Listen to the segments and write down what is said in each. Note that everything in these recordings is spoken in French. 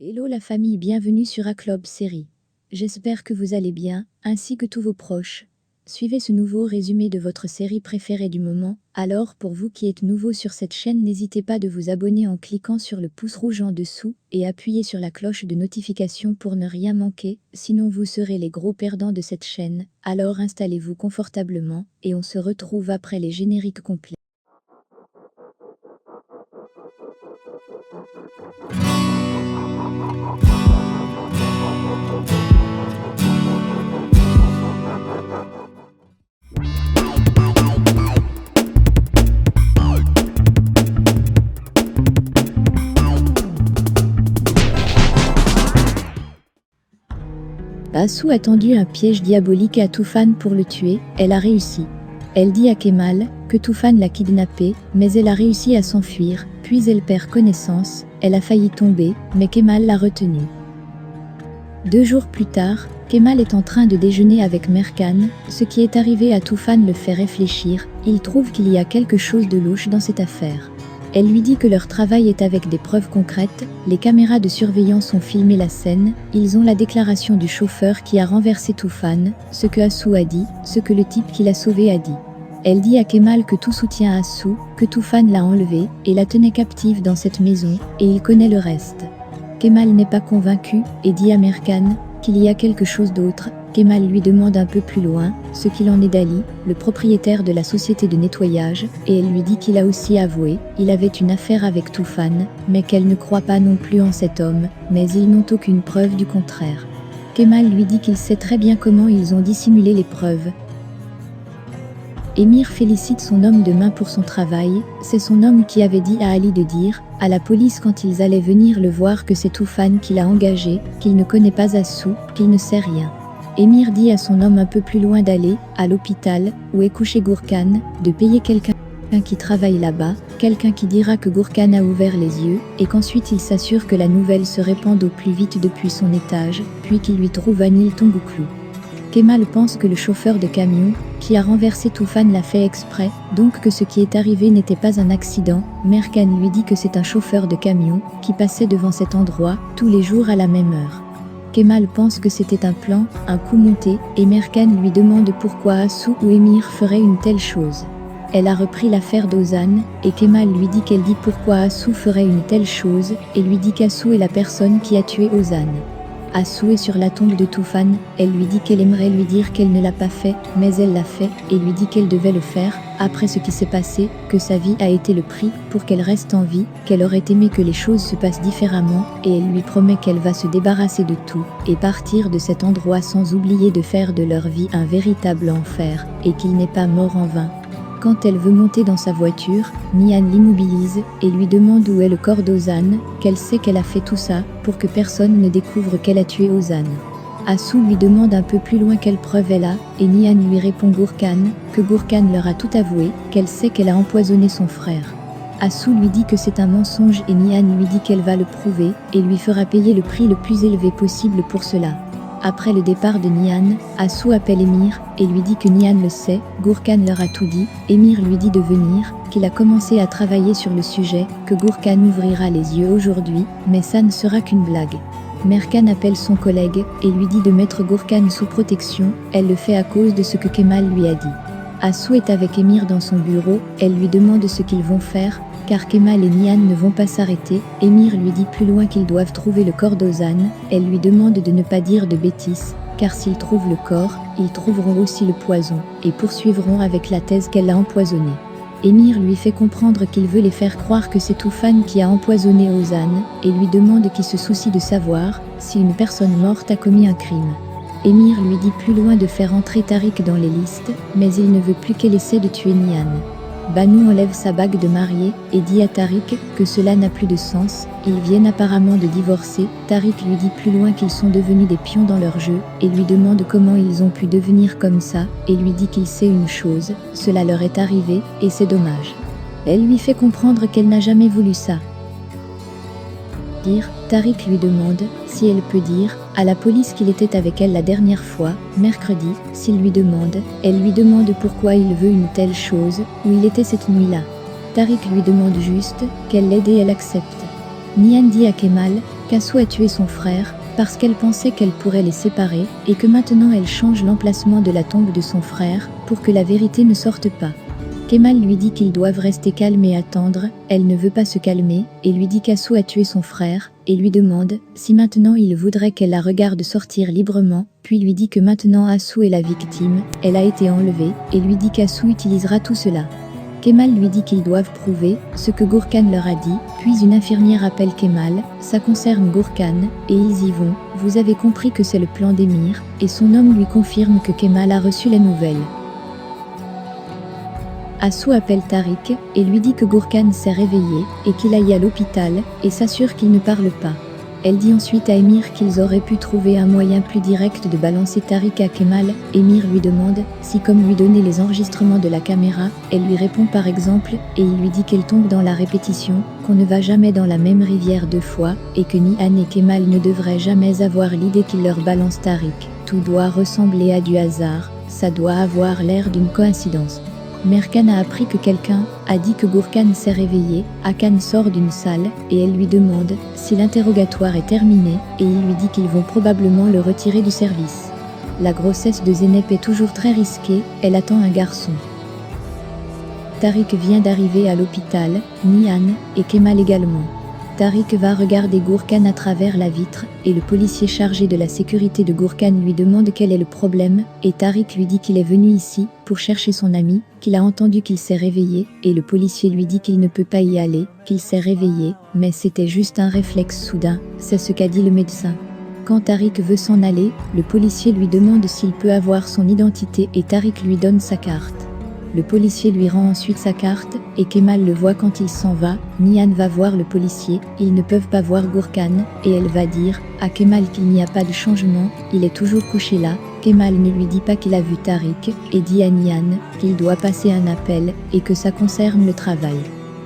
Hello la famille, bienvenue sur Aclob Série. J'espère que vous allez bien, ainsi que tous vos proches. Suivez ce nouveau résumé de votre série préférée du moment. Alors pour vous qui êtes nouveau sur cette chaîne, n'hésitez pas de vous abonner en cliquant sur le pouce rouge en dessous et appuyez sur la cloche de notification pour ne rien manquer, sinon vous serez les gros perdants de cette chaîne. Alors installez-vous confortablement et on se retrouve après les génériques complets. Assou a tendu un piège diabolique à Toufan pour le tuer, elle a réussi. Elle dit à Kemal que Toufan l'a kidnappée, mais elle a réussi à s'enfuir, puis elle perd connaissance, elle a failli tomber, mais Kemal l'a retenue. 2 jours plus tard, Kemal est en train de déjeuner avec Merkan, ce qui est arrivé à Toufan le fait réfléchir, il trouve qu'il y a quelque chose de louche dans cette affaire. Elle lui dit que leur travail est avec des preuves concrètes, les caméras de surveillance ont filmé la scène, ils ont la déclaration du chauffeur qui a renversé Toufan, ce que Assou a dit, ce que le type qui l'a sauvé a dit. Elle dit à Kemal que tout soutient Assou, que Toufan l'a enlevée et la tenait captive dans cette maison, et il connaît le reste. Kemal n'est pas convaincu et dit à Merkan qu'il y a quelque chose d'autre. Kemal lui demande un peu plus loin ce qu'il en est d'Ali, le propriétaire de la société de nettoyage, et elle lui dit qu'il a aussi avoué, il avait une affaire avec Toufan, mais qu'elle ne croit pas non plus en cet homme, mais ils n'ont aucune preuve du contraire. Kemal lui dit qu'il sait très bien comment ils ont dissimulé les preuves. Émir félicite son homme de main pour son travail, c'est son homme qui avait dit à Ali de dire à la police quand ils allaient venir le voir que c'est Toufan qui l'a engagé, qu'il ne connaît pas Assou, qu'il ne sait rien. Émir dit à son homme un peu plus loin d'aller à l'hôpital où est couché Gourkan, de payer quelqu'un qui travaille là-bas, quelqu'un qui dira que Gourkan a ouvert les yeux, et qu'ensuite il s'assure que la nouvelle se répande au plus vite depuis son étage, puis qu'il lui trouve Anil Tombouclou. Kemal pense que le chauffeur de camion, qui a renversé Toufan l'a fait exprès, donc que ce qui est arrivé n'était pas un accident. Merkan lui dit que c'est un chauffeur de camion, qui passait devant cet endroit, tous les jours à la même heure. Kemal pense que c'était un plan, un coup monté, et Merkan lui demande pourquoi Assou ou Émir ferait une telle chose. Elle a repris l'affaire d'Ozan, et Kemal lui dit qu'elle dit pourquoi Assou ferait une telle chose, et lui dit qu'Assou est la personne qui a tué Ozan. Assou est sur la tombe de Toufan, elle lui dit qu'elle aimerait lui dire qu'elle ne l'a pas fait, mais elle l'a fait, et lui dit qu'elle devait le faire, après ce qui s'est passé, que sa vie a été le prix pour qu'elle reste en vie, qu'elle aurait aimé que les choses se passent différemment, et elle lui promet qu'elle va se débarrasser de tout, et partir de cet endroit sans oublier de faire de leur vie un véritable enfer, et qu'il n'est pas mort en vain. Quand elle veut monter dans sa voiture, Nihan l'immobilise et lui demande où est le corps d'Ozan, qu'elle sait qu'elle a fait tout ça pour que personne ne découvre qu'elle a tué Ozan. Assou lui demande un peu plus loin quelle preuve elle a, et Nihan lui répond Gourkan, que Gourkan leur a tout avoué, qu'elle sait qu'elle a empoisonné son frère. Assou lui dit que c'est un mensonge et Nihan lui dit qu'elle va le prouver, et lui fera payer le prix le plus élevé possible pour cela. Après le départ de Nihan, Assou appelle Émir et lui dit que Nihan le sait, Gourkan leur a tout dit, Émir lui dit de venir, qu'il a commencé à travailler sur le sujet, que Gourkan ouvrira les yeux aujourd'hui, mais ça ne sera qu'une blague. Merkan appelle son collègue et lui dit de mettre Gourkan sous protection, elle le fait à cause de ce que Kemal lui a dit. Assou est avec Émir dans son bureau, elle lui demande ce qu'ils vont faire, car Kemal et Nihan ne vont pas s'arrêter. Émir lui dit plus loin qu'ils doivent trouver le corps d'Ozan, elle lui demande de ne pas dire de bêtises, car s'ils trouvent le corps, ils trouveront aussi le poison, et poursuivront avec la thèse qu'elle l'a empoisonné. Émir lui fait comprendre qu'il veut les faire croire que c'est Toufan qui a empoisonné Ozan, et lui demande qu'il se soucie de savoir si une personne morte a commis un crime. Émir lui dit plus loin de faire entrer Tariq dans les listes, mais il ne veut plus qu'elle essaie de tuer Nihan. Banu enlève sa bague de mariée et dit à Tariq que cela n'a plus de sens, ils viennent apparemment de divorcer. Tariq lui dit plus loin qu'ils sont devenus des pions dans leur jeu et lui demande comment ils ont pu devenir comme ça, et lui dit qu'il sait une chose, cela leur est arrivé et c'est dommage. Elle lui fait comprendre qu'elle n'a jamais voulu ça. Tariq lui demande si elle peut dire à la police qu'il était avec elle la dernière fois, mercredi, s'il lui demande, elle lui demande pourquoi il veut une telle chose, où il était cette nuit-là. Tariq lui demande juste qu'elle l'aide et elle accepte. Nihan dit à Kemal qu'Assou a tué son frère, parce qu'elle pensait qu'elle pourrait les séparer, et que maintenant elle change l'emplacement de la tombe de son frère, pour que la vérité ne sorte pas. Kemal lui dit qu'ils doivent rester calmes et attendre, elle ne veut pas se calmer, et lui dit qu'Assou a tué son frère, et lui demande si maintenant il voudrait qu'elle la regarde sortir librement, puis lui dit que maintenant Assou est la victime, elle a été enlevée, et lui dit qu'Assou utilisera tout cela. Kemal lui dit qu'ils doivent prouver ce que Gourkan leur a dit, puis une infirmière appelle Kemal, ça concerne Gourkan, et ils y vont, vous avez compris que c'est le plan d'Emir, et son homme lui confirme que Kemal a reçu la nouvelle. Assou appelle Tariq et lui dit que Gourkan s'est réveillé et qu'il aille à l'hôpital et s'assure qu'il ne parle pas. Elle dit ensuite à Emir qu'ils auraient pu trouver un moyen plus direct de balancer Tariq à Kemal. Emir lui demande si comme lui donner les enregistrements de la caméra, elle lui répond par exemple et il lui dit qu'elle tombe dans la répétition, qu'on ne va jamais dans la même rivière deux fois et que ni Anne et Kemal ne devraient jamais avoir l'idée qu'il leur balance Tariq. Tout doit ressembler à du hasard, ça doit avoir l'air d'une coïncidence. Merkan a appris que quelqu'un a dit que Gourkan s'est réveillé, Hakan sort d'une salle et elle lui demande si l'interrogatoire est terminé et il lui dit qu'ils vont probablement le retirer du service. La grossesse de Zeynep est toujours très risquée, elle attend un garçon. Tariq vient d'arriver à l'hôpital, Nihan et Kemal également. Tariq va regarder Gourkan à travers la vitre, et le policier chargé de la sécurité de Gourkan lui demande quel est le problème, et Tariq lui dit qu'il est venu ici, pour chercher son ami, qu'il a entendu qu'il s'est réveillé, et le policier lui dit qu'il ne peut pas y aller, qu'il s'est réveillé, mais c'était juste un réflexe soudain, c'est ce qu'a dit le médecin. Quand Tariq veut s'en aller, le policier lui demande s'il peut avoir son identité et Tariq lui donne sa carte. Le policier lui rend ensuite sa carte, et Kemal le voit quand il s'en va. Nihan va voir le policier, ils ne peuvent pas voir Gourkan, et elle va dire à Kemal qu'il n'y a pas de changement, il est toujours couché là. Kemal ne lui dit pas qu'il a vu Tariq, et dit à Nihan qu'il doit passer un appel, et que ça concerne le travail.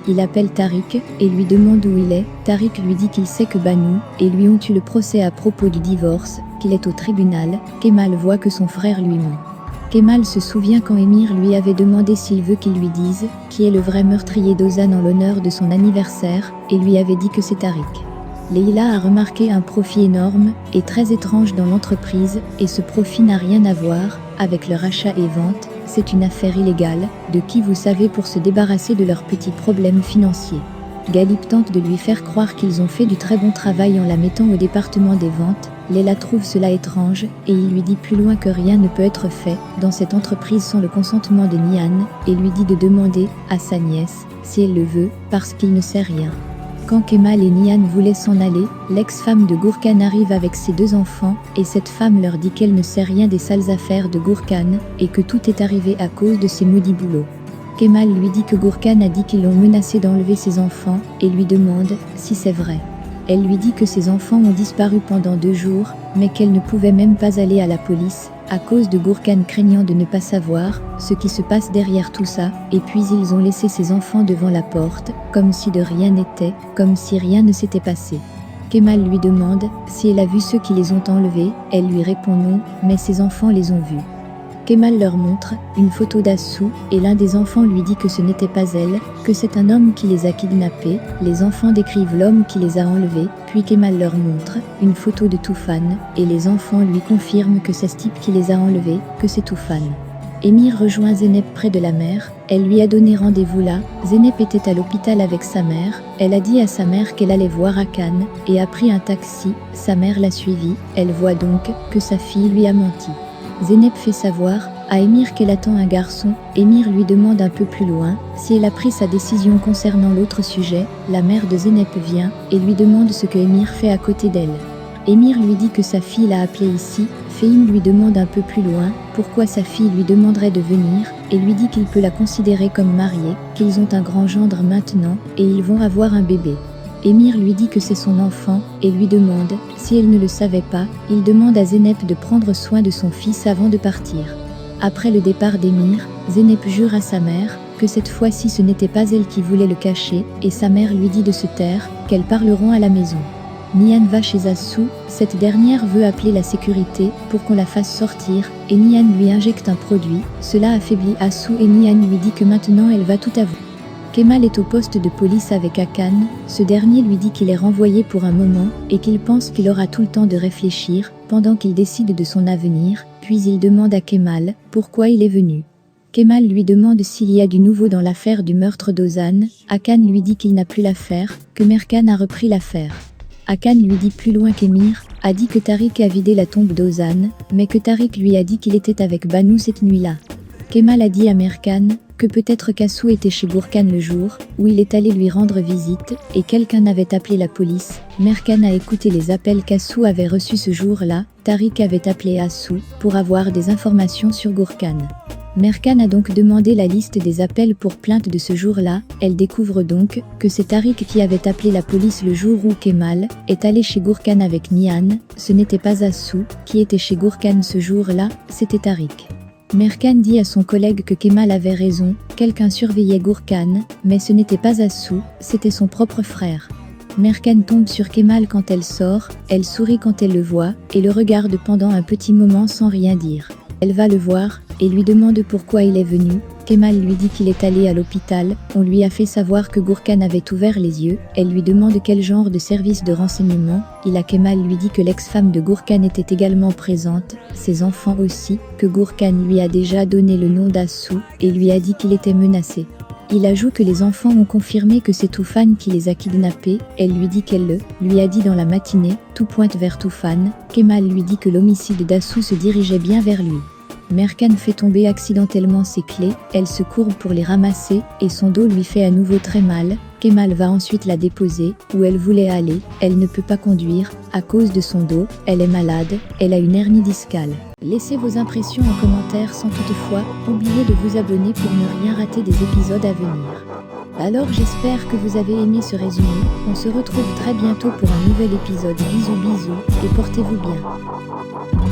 Il appelle Tariq, et lui demande où il est. Tariq lui dit qu'il sait que Banu, et lui ont eu le procès à propos du divorce, qu'il est au tribunal. Kemal voit que son frère lui ment. Kemal se souvient quand Emir lui avait demandé s'il veut qu'il lui dise qui est le vrai meurtrier d'Ozan en l'honneur de son anniversaire, et lui avait dit que c'est Tariq. Leila a remarqué un profit énorme et très étrange dans l'entreprise, et ce profit n'a rien à voir avec le rachat et vente, c'est une affaire illégale, de qui vous savez pour se débarrasser de leurs petits problèmes financiers. Galip tente de lui faire croire qu'ils ont fait du très bon travail en la mettant au département des ventes. Leila trouve cela étrange, et il lui dit plus loin que rien ne peut être fait dans cette entreprise sans le consentement de Nihan, et lui dit de demander à sa nièce si elle le veut, parce qu'il ne sait rien. Quand Kemal et Nihan voulaient s'en aller, l'ex-femme de Gourkan arrive avec ses deux enfants, et cette femme leur dit qu'elle ne sait rien des sales affaires de Gourkan, et que tout est arrivé à cause de ses maudits boulots. Kemal lui dit que Gourkan a dit qu'ils l'ont menacé d'enlever ses enfants, et lui demande si c'est vrai. Elle lui dit que ses enfants ont disparu pendant 2 jours, mais qu'elle ne pouvait même pas aller à la police, à cause de Gourkan craignant de ne pas savoir ce qui se passe derrière tout ça, et puis ils ont laissé ses enfants devant la porte, comme si de rien n'était, comme si rien ne s'était passé. Kemal lui demande si elle a vu ceux qui les ont enlevés, elle lui répond non, mais ses enfants les ont vus. Kemal leur montre une photo d'Assou, et l'un des enfants lui dit que ce n'était pas elle, que c'est un homme qui les a kidnappés. Les enfants décrivent l'homme qui les a enlevés, puis Kemal leur montre une photo de Toufan, et les enfants lui confirment que c'est ce type qui les a enlevés, que c'est Toufan. Emir rejoint Zeynep près de la mer, elle lui a donné rendez-vous là. Zeynep était à l'hôpital avec sa mère, elle a dit à sa mère qu'elle allait voir Hakan, et a pris un taxi, sa mère l'a suivi, elle voit donc que sa fille lui a menti. Zeynep fait savoir à Emir qu'elle attend un garçon. Emir lui demande un peu plus loin si elle a pris sa décision concernant l'autre sujet. La mère de Zeynep vient et lui demande ce que Emir fait à côté d'elle. Emir lui dit que sa fille l'a appelé ici. Fehim lui demande un peu plus loin pourquoi sa fille lui demanderait de venir et lui dit qu'il peut la considérer comme mariée, qu'ils ont un grand gendre maintenant et ils vont avoir un bébé. Emir lui dit que c'est son enfant et lui demande si elle ne le savait pas. Il demande à Zeynep de prendre soin de son fils avant de partir. Après le départ d'Emir, Zeynep jure à sa mère que cette fois-ci ce n'était pas elle qui voulait le cacher, et sa mère lui dit de se taire, qu'elles parleront à la maison. Nihan va chez Assou, cette dernière veut appeler la sécurité pour qu'on la fasse sortir, et Nihan lui injecte un produit. Cela affaiblit Assou et Nihan lui dit que maintenant elle va tout avouer. Kemal est au poste de police avec Hakan, ce dernier lui dit qu'il est renvoyé pour un moment et qu'il pense qu'il aura tout le temps de réfléchir pendant qu'il décide de son avenir, puis il demande à Kemal pourquoi il est venu. Kemal lui demande s'il y a du nouveau dans l'affaire du meurtre d'Ozan. Hakan lui dit qu'il n'a plus l'affaire, que Merkan a repris l'affaire. Hakan lui dit plus loin qu'Emir a dit que Tariq a vidé la tombe d'Ozan, mais que Tariq lui a dit qu'il était avec Banu cette nuit-là. Kemal a dit à Merkan que peut-être Kassou était chez Gourkan le jour où il est allé lui rendre visite et quelqu'un avait appelé la police. Merkan a écouté les appels qu'Assou avait reçus ce jour-là. Tariq avait appelé Assou pour avoir des informations sur Gourkan. Merkan a donc demandé la liste des appels pour plainte de ce jour-là. Elle découvre donc que c'est Tariq qui avait appelé la police le jour où Kemal est allé chez Gourkan avec Nihan. Ce n'était pas Assou qui était chez Gourkan ce jour-là, c'était Tariq. Merkan dit à son collègue que Kemal avait raison, quelqu'un surveillait Gourkan, mais ce n'était pas Assou, c'était son propre frère. Merkan tombe sur Kemal quand elle sort, elle sourit quand elle le voit, et le regarde pendant un petit moment sans rien dire. Elle va le voir, et lui demande pourquoi il est venu. Kemal lui dit qu'il est allé à l'hôpital, on lui a fait savoir que Gourkan avait ouvert les yeux, elle lui demande quel genre de service de renseignement, Kemal lui dit que l'ex-femme de Gourkan était également présente, ses enfants aussi, que Gourkan lui a déjà donné le nom d'Assou, et lui a dit qu'il était menacé. Il ajoute que les enfants ont confirmé que c'est Toufan qui les a kidnappés, elle lui dit qu'elle lui a dit dans la matinée, tout pointe vers Toufan, Kemal lui dit que l'homicide d'Assou se dirigeait bien vers lui. Merkan fait tomber accidentellement ses clés, elle se courbe pour les ramasser, et son dos lui fait à nouveau très mal. Kemal va ensuite la déposer, où elle voulait aller, elle ne peut pas conduire, à cause de son dos, elle est malade, elle a une hernie discale. Laissez vos impressions en commentaire sans toutefois oublier de vous abonner pour ne rien rater des épisodes à venir. Alors j'espère que vous avez aimé ce résumé, on se retrouve très bientôt pour un nouvel épisode, bisous et portez-vous bien.